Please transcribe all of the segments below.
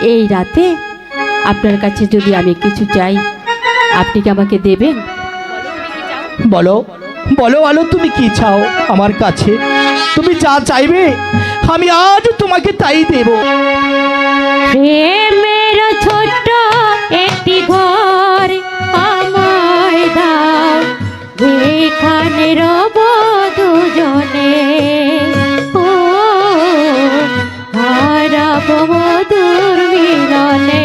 এই রাতে আপনার কাছে যদি আমি কিছু চাই, আপনি কি আমাকে দেবেন? বলো বলো আলো, তুমি কি চাও আমার কাছে? তুমি যা চাইবে আমি আজ তোমাকে তাই দেব। প্রেমের ছোট্ট একটি ঘর আমায় দাও, যেখানে রব দুজনে, ও হারাব মধুর মিলনে।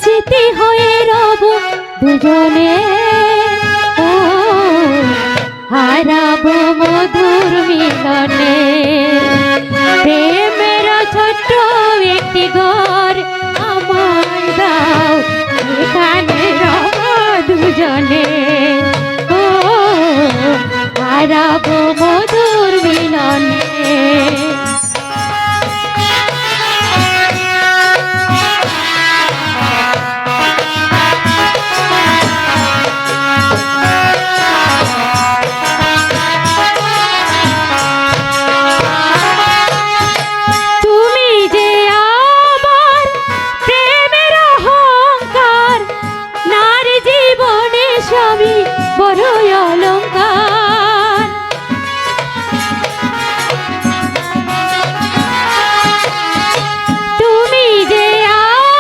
স্মৃতি হয়ে রব দুজনে, ও হারাব মধুর মিলনে। প্রেমের ছোট্ট একটি ঘর আমায় দাও, এখানে রব দুজনে, ও হারাব মধুর মিলনে। বড়ই অলংকার, তুমি যে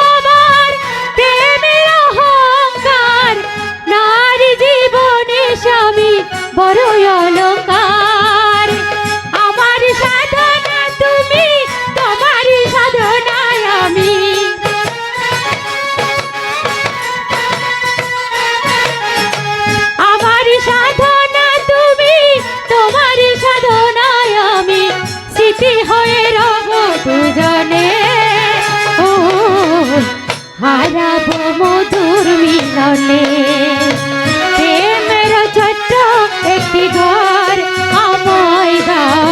আমার প্রেমের অহংকার, নারী জীবনে স্বামী বড়ই অলংকার। আমার সাধনা তুমি, তোমারই সাধনায় আমি, সাধনা তুমি, তোমার সাধনায় আমি, স্মৃতি হয়ে রব দুজনে, ও হারাব মধুর মিলনে। প্রেমের ছোট্ট একটি ঘর আমায় দাও,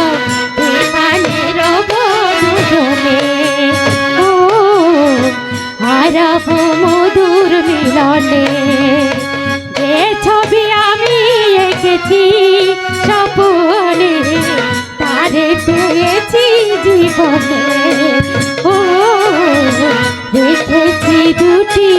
এখানে রব দুজনে, ও হারাব মধুর মিলনে। যে ছবি আমি এঁকেছি স্বপনে, তারে পেয়েছি জীবনে, ও রেখেছি দুটি